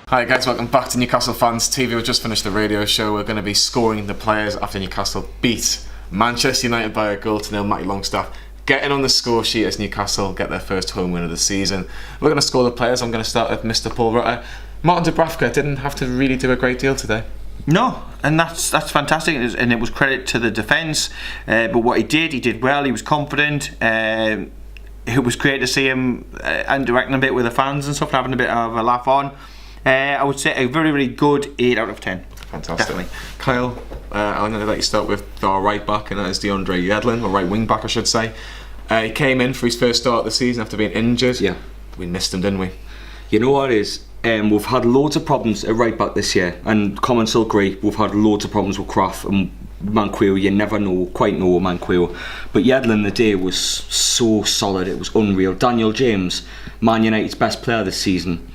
Hi guys, welcome back to Newcastle Fans TV. We've just finished the radio show. We're going to be scoring the players after Newcastle beat Manchester United by a goal to nil. Matty Longstaff getting on the score sheet as Newcastle get their first home win of the season. We're going to score the players. I'm going to start with Mr. Paul Rutter. Martin Dubravka didn't have to really do a great deal today. No, and that's fantastic, and it was credit to the defence. But what he did well. He was confident. It was great to see him interacting a bit with the fans and stuff, having a bit of a laugh on. I would say a very, very good 8 out of 10. Fantastic. Definitely. Kyle, I'm going to let you start with our right back, and that is DeAndre Yedlin, or right wing back I should say. He came in for his first start of the season after being injured. Yeah. We missed him, didn't we? You know what it is? We've had loads of problems at right back this year, and comments will agree, we've had loads of problems with Kraft and Manquillo. You never quite know Manquillo, but Yedlin the day was so solid, it was unreal. Daniel James, Man United's best player this season.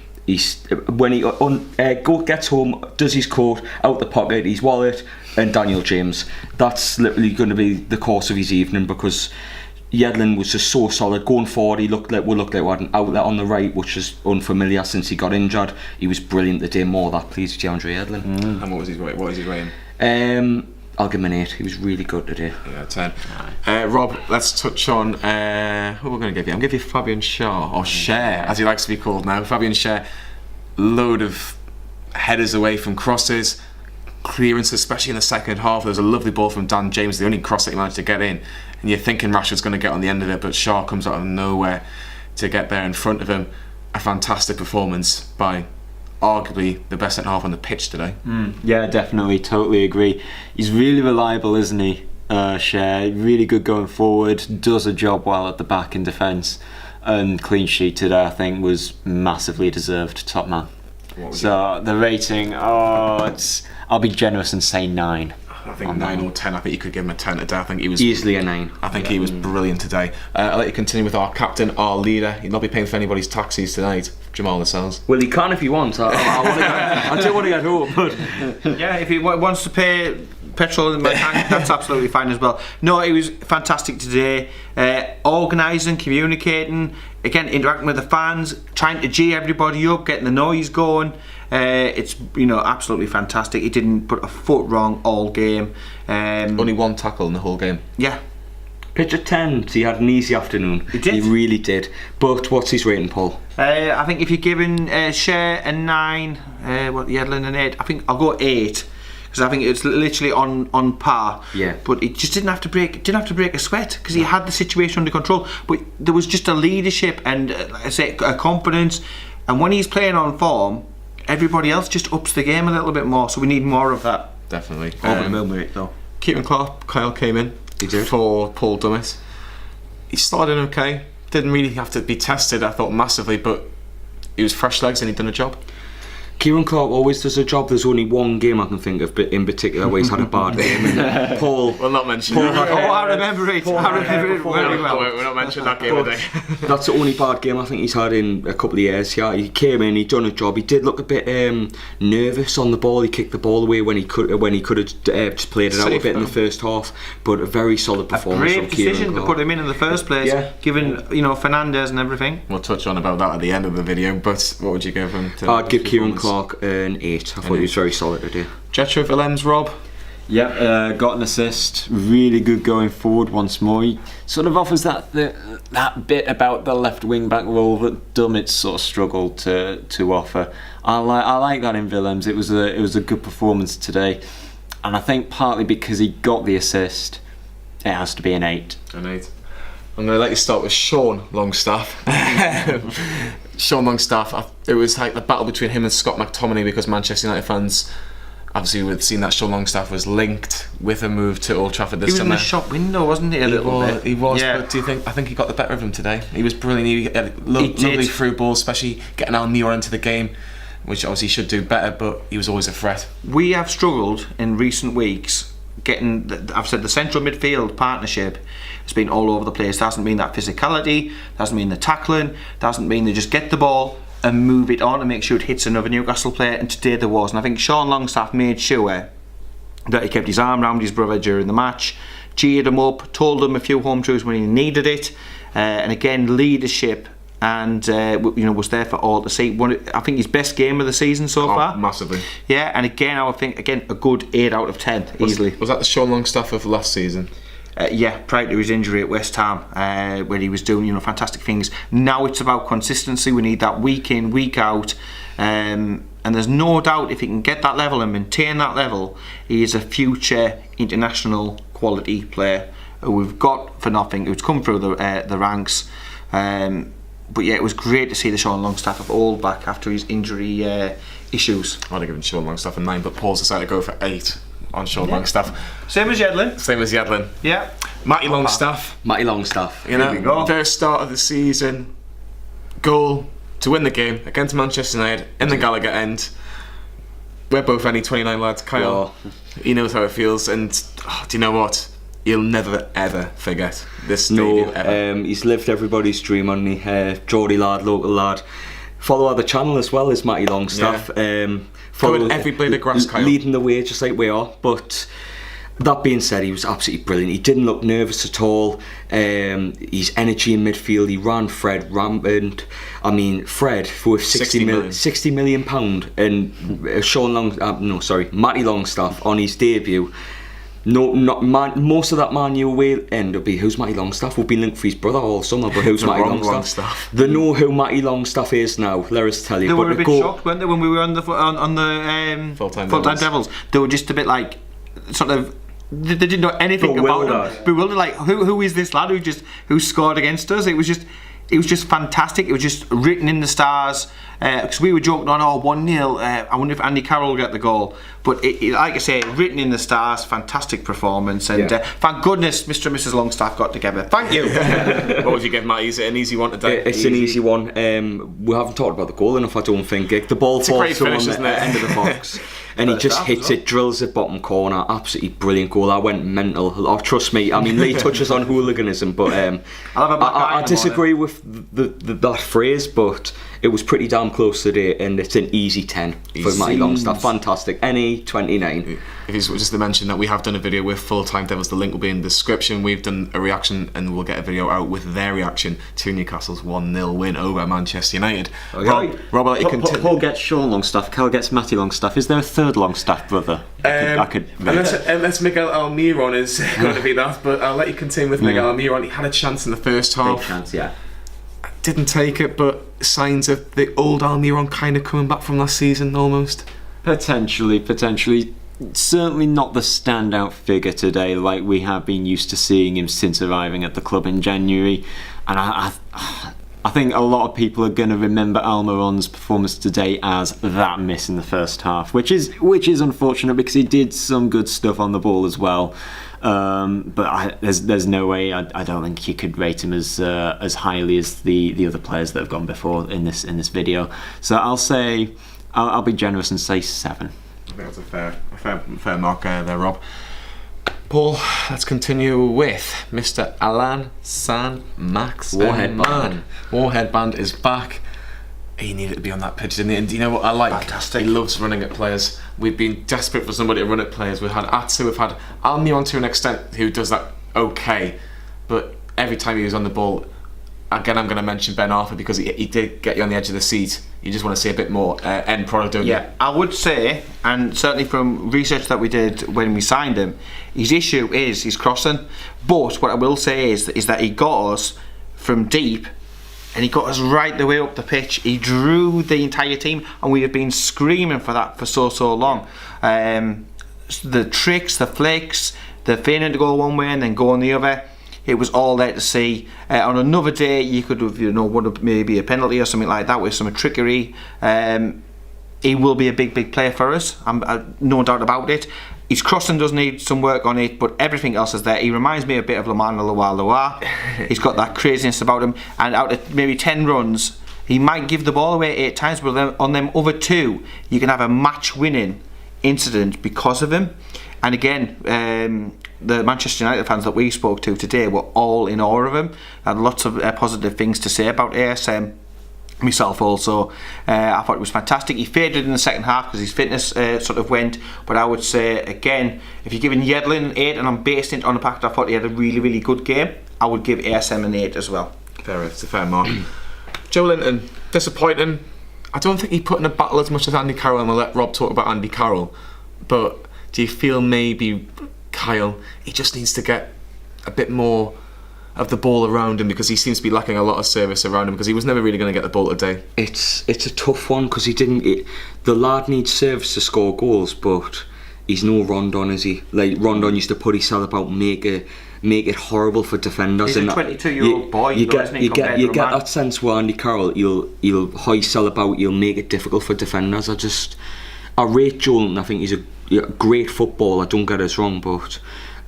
When he gets home, does his coat, out the pocket, his wallet, and Daniel James. That's literally going to be the course of his evening, because Yedlin was just so solid. Going forward, we looked like we had an outlet on the right, which is unfamiliar since he got injured. He was brilliant today. More that, please, DeAndre Yedlin. And what was his rating? I'll give him an 8. He was really good today. Yeah, 10. Rob, let's touch on who we're going to give you. I'm going to give you Fabian Schär, or Schär, as he likes to be called now. Fabian Schär, load of headers away from crosses, clearances, especially in the second half. There was a lovely ball from Dan James, the only cross that he managed to get in, and you're thinking Rashford's going to get on the end of it, but Schär comes out of nowhere to get there in front of him. A fantastic performance by arguably the best centre half on the pitch today. Yeah, definitely, totally agree. He's really reliable, isn't he? Schär, really good going forward, does a job well at the back in defence, and clean sheet today I think was massively deserved. Top man. So the rating, I'll be generous and say 9. I think 9 or 10. I think you could give him a 10 today. I think he was easily a 9. I think he was brilliant today. I'll let you continue with our captain, our leader. He'll not be paying for anybody's taxis tonight, Jamal Lascelles. Well, he can if he wants. I do want to get home, but yeah, if he wants to pay petrol in my tank, that's absolutely fine as well. No, it was fantastic today. Organising, communicating, again interacting with the fans, trying to G everybody up, getting the noise going. It's absolutely fantastic. He didn't put a foot wrong all game. Only one tackle in the whole game. Yeah. Pitch at 10, so he had an easy afternoon. He did. He really did. But what's his rating, Paul? I think if you're giving Schär a 9, Yedlin an 8, I think I'll go 8. Because I think it's literally on par. Yeah. But it just didn't have to break a sweat, because he had the situation under control. But there was just a leadership and a confidence. And when he's playing on form, everybody else just ups the game a little bit more. So we need more of that. Definitely. Over the moon with it though. Kieran Clark, Kyle came in. He did. For Paul Dummett. He started okay. Didn't really have to be tested, I thought, massively, but he was fresh legs and he'd done a job. Kieran Clark always does a job. There's only one game I can think of, but in particular where he's had a bad game. And Paul, we'll not mention it. I remember it. I remember it very well. We're not mentioning that game today. That's the only bad game I think he's had in a couple of years. Yeah, he came in, he'd done a job. He did look a bit nervous on the ball. He kicked the ball away when he could have just played it out a bit in the first half. But a very solid performance from Kieran Clark. A brave decision to put him in the first place, yeah. Given Fernandes and everything. We'll touch on about that at the end of the video. But what would you give him? I'd give Kieran Clark an 8. I thought he was very solid today. Jetro Willems, Rob? Yep, got an assist. Really good going forward once more. He sort of offers that bit about the left wing back role that Dummett sort of struggled to offer. I like that in Willems. It was a good performance today, and I think partly because he got the assist, it has to be an 8. An 8. I'm going to let you start with Sean Longstaff. Sean Longstaff, it was like the battle between him and Scott McTominay, because Manchester United fans, obviously we've seen that Sean Longstaff was linked with a move to Old Trafford this summer. He was in the shop window, wasn't he, a little bit? He was, yeah. But I think he got the better of him today. He was brilliant. He had lovely through balls, especially getting Almiron into the game, which obviously he should do better, but he was always a threat. We have struggled in recent weeks getting, I've said, the central midfield partnership has been all over the place. Doesn't mean that physicality, doesn't mean the tackling, doesn't mean they just get the ball and move it on and make sure it hits another Newcastle player, and today there was. And I think Sean Longstaff made sure that he kept his arm around his brother during the match, cheered him up, told him a few home truths when he needed it, and again, leadership and was there for all to see. I think his best game of the season so far. Massively. Yeah, and again, I would think a good 8 out of 10 easily. Was that the Sean Longstaff of last season? Yeah, prior to his injury at West Ham, where he was doing fantastic things. Now it's about consistency. We need that week in, week out, and there's no doubt if he can get that level and maintain that level, he is a future international quality player who we've got for nothing, who's come through the ranks. But yeah, it was great to see the Sean Longstaff of old back after his injury issues. I'd have given Sean Longstaff a 9, but Paul's decided to go for 8 on Sean Longstaff. Same as Yedlin. Same as Yedlin. Yeah. Matty Longstaff. Matty Longstaff. Here we go. First start of the season, goal to win the game against Manchester United in the Gallagher end. We're both only 29 lads. Kyle, he knows how it feels, and do you know what? You'll never ever forget this stadium ever. He's lived everybody's dream, on Geordie lad, local lad. Follow our channel as well as Matty Longstaff. Following every blade of grass, Kyle. Leading the way just like we are. But that being said, he was absolutely brilliant. He didn't look nervous at all. His energy in midfield, he ran Fred rampant. I mean, Fred for 60 million pound, and Matty Longstaff on his debut. Most of that Man U away end will be who's Matty Longstaff. We've been linked for his brother all summer, but who's Matty Longstaff? They know who Matty Longstaff is now. Let us tell you. They were a bit shocked, weren't they, when we were on the Full-Time Devils? They were just a bit like sort of. They didn't know anything about him. Bewildered, like who is this lad who scored against us? It was just fantastic. It was just written in the stars. Because we were joking on 1-0. I wonder if Andy Carroll will get the goal. But like I say, written in the stars. Fantastic performance, and thank goodness Mr. and Mrs. Longstaff got together. Thank you. What would you give Matt? Is it an easy one today? It's an easy one. We haven't talked about the goal enough, I don't think. The ball falls through on the end of the box. And he just hits it, drills it bottom corner. Absolutely brilliant goal. I went mental. Oh, trust me. I mean, Lee touches on hooliganism, but I disagree with that phrase, but it was pretty damn close today, and it's an easy 10 for Matty Longstaff. Fantastic. Any 29. If it's just to mention that we have done a video with Full-Time Devils, the link will be in the description. We've done a reaction, and we'll get a video out with their reaction to Newcastle's 1-0 win over Manchester United. Okay. Rob, I'll let you continue. Paul gets Sean Longstaff, Cal gets Matty Longstaff. Is there a third Longstaff brother? Unless Miguel Almiron is going to be that, but I'll let you continue with Miguel Almiron. He had a chance in the first half. Big chance, yeah. Didn't take it, but signs of the old Almiron kind of coming back from last season almost. Potentially. Certainly not the standout figure today like we have been used to seeing him since arriving at the club in January. And I think a lot of people are going to remember Almiron's performance today as that miss in the first half, which is unfortunate because he did some good stuff on the ball as well. But there's no way. I don't think you could rate him as highly as the other players that have gone before in this video. So I'll be generous and say 7. I think that's a fair mark there, Rob. Paul, let's continue with Mr. Alain Saint-Maximin. Warhead Band is back. He needed to be on that pitch, didn't he? And do you know what I like? Fantastic. He loves running at players. We've been desperate for somebody to run at players. We've had Atsu, we've had Almiron to an extent who does that okay. But every time he was on the ball, again, I'm going to mention Ben Arthur because he did get you on the edge of the seat. You just want to see a bit more end product, don't you? Yeah, I would say, and certainly from research that we did when we signed him, his issue is his crossing. But what I will say is that he got us from deep, and he got us right the way up the pitch. He drew the entire team, and we have been screaming for that for so long. The tricks, the flicks, the feigning to go one way and then go on the other. It was all there to see. On another day, you could have, wanted maybe a penalty or something like that with some trickery. He will be a big player for us. I'm no doubt about it. His crossing does need some work on it, but everything else is there. He reminds me a bit of Lamane Loa. He's got that craziness about him, and out of maybe 10 runs, he might give the ball away 8 times, but on them other 2, you can have a match-winning incident because of him. And again, the Manchester United fans that we spoke to today were all in awe of him. Had lots of positive things to say about ASM. Myself also, I thought it was fantastic. He faded in the second half because his fitness sort of went. But I would say again, if you're giving Yedlin an 8, and I'm basing it on the fact I thought he had a really good game, I would give ASM an 8 as well. It's a fair mark. Joe Linton, disappointing. I don't think he put in a battle as much as Andy Carroll, and we'll let Rob talk about Andy Carroll. But do you feel maybe Kyle, he just needs to get a bit more of the ball around him, because he seems to be lacking a lot of service around him, because he was never really going to get the ball today? It's a tough one, because the lad needs service to score goals, but he's no Rondon, is he? Like, Rondon used to put his cell about make it horrible for defenders. He's a 22-year-old boy. You get that sense where Andy Carroll, he'll hoist cell about, he'll make it difficult for defenders. I rate Joel, and I think he's a great footballer, don't get us wrong, but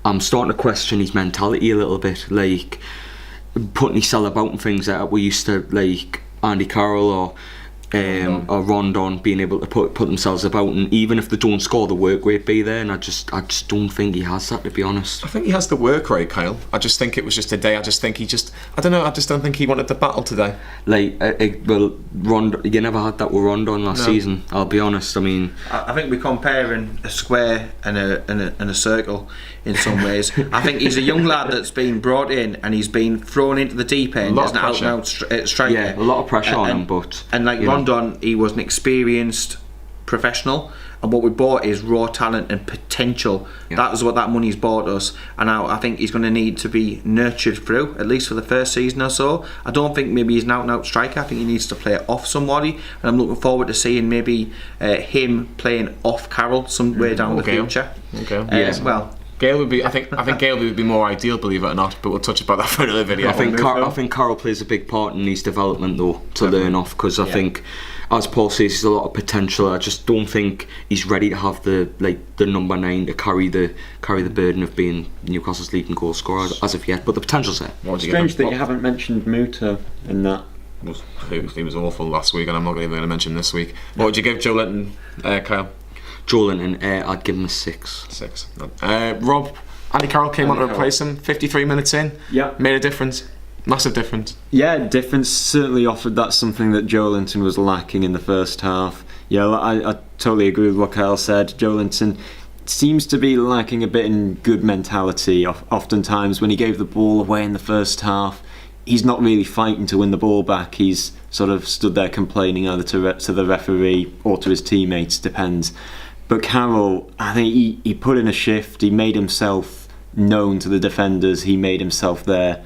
I'm starting to question his mentality a little bit, like putting his cell about and things that we used to, like Andy Carroll or Rondon being able to put themselves about, and even if they don't score, the work rate be there, and I just don't think he has that, to be honest. I think he has the work rate, Kyle. I just think it was just today. I just don't think he wanted the battle today. Like, Rondon, you never had that with Rondon last season, I'll be honest. I mean, I think we're comparing a square and a circle in some ways. I think he's a young lad that's been brought in and he's been thrown into the deep end as an out-and-out striker. Yeah, a lot of pressure on him, but... And like Rondon, he was an experienced professional, and what we bought is raw talent and potential. That is what that money's bought us, and now I think he's going to need to be nurtured through, at least for the first season or so. I don't think maybe he's an out-and-out striker. I think he needs to play it off somebody, and I'm looking forward to seeing maybe him playing off Carroll somewhere down the future. Well, Gale would be. I think Gale would be more ideal, believe it or not. But we'll touch about that for another video. I think Carroll plays a big part in his development, though, to learn off. Because I think, as Paul says, there's a lot of potential. I just don't think he's ready to have the number 9 to carry the burden of being Newcastle's leading goal scorer as of yet. But the potential's there. Strange that you haven't mentioned Muta in that. He was awful last week, and I'm not even going to mention him this week. What would you give Joe Linton, Kyle? Joe Linton, I'd give him a 6. 6. Rob, Andy Carroll came on to replace him 53 minutes in. Yeah. Made a difference. Massive difference. Yeah, difference. Certainly offered that something that Joe Linton was lacking in the first half. Yeah, I totally agree with what Kyle said. Joe Linton seems to be lacking a bit in good mentality. Oftentimes when he gave the ball away in the first half, he's not really fighting to win the ball back. He's sort of stood there complaining either to the referee or to his teammates, depends. But Carroll, I think he put in a shift. He made himself known to the defenders. He made himself there.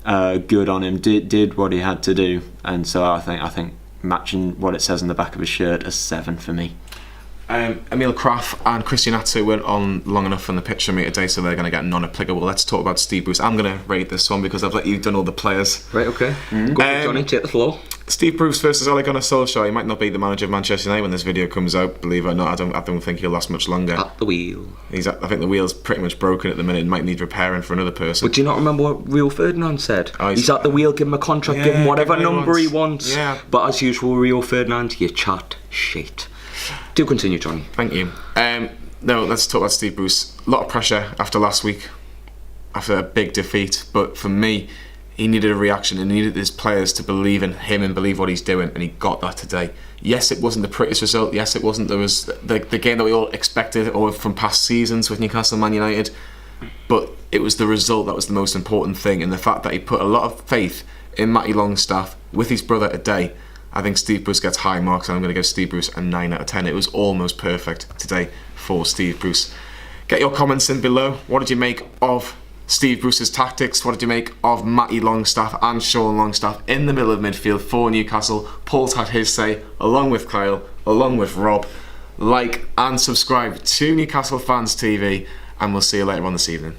Good on him. Did what he had to do. And so I think matching what it says on the back of his shirt, a 7 for me. Emil Kraft and Christian Atsu weren't on long enough on the pitch for me today, so they're going to get non-applicable. Let's talk about Steve Bruce. I'm going to rate this one because I've let you done all the players. Right, okay. Go for Johnny, take the floor. Steve Bruce versus Ole Gunnar Solskjaer. He might not be the manager of Manchester United when this video comes out, believe it or not. I don't think he'll last much longer. At the wheel. I think the wheel's pretty much broken at the minute and might need repairing for another person. But do you not remember what Rio Ferdinand said? He's at the wheel, give him a contract, give him whatever number he wants. Yeah. But as usual, Rio Ferdinand, you chat shit. Do continue, Johnny. Thank you. No, let's talk about Steve Bruce. A lot of pressure after last week, after a big defeat. But for me, he needed a reaction and he needed his players to believe in him and believe what he's doing, and he got that today. Yes, it wasn't the prettiest result. Yes, it wasn't the game that we all expected or from past seasons with Newcastle and Man United. But it was the result that was the most important thing, and the fact that he put a lot of faith in Matty Longstaff with his brother today. I think Steve Bruce gets high marks, and I'm going to give Steve Bruce a 9 out of 10. It was almost perfect today for Steve Bruce. Get your comments in below. What did you make of Steve Bruce's tactics? What did you make of Matty Longstaff and Sean Longstaff in the middle of midfield for Newcastle? Paul's had his say, along with Kyle, along with Rob. Like and subscribe to Newcastle Fans TV, and we'll see you later on this evening.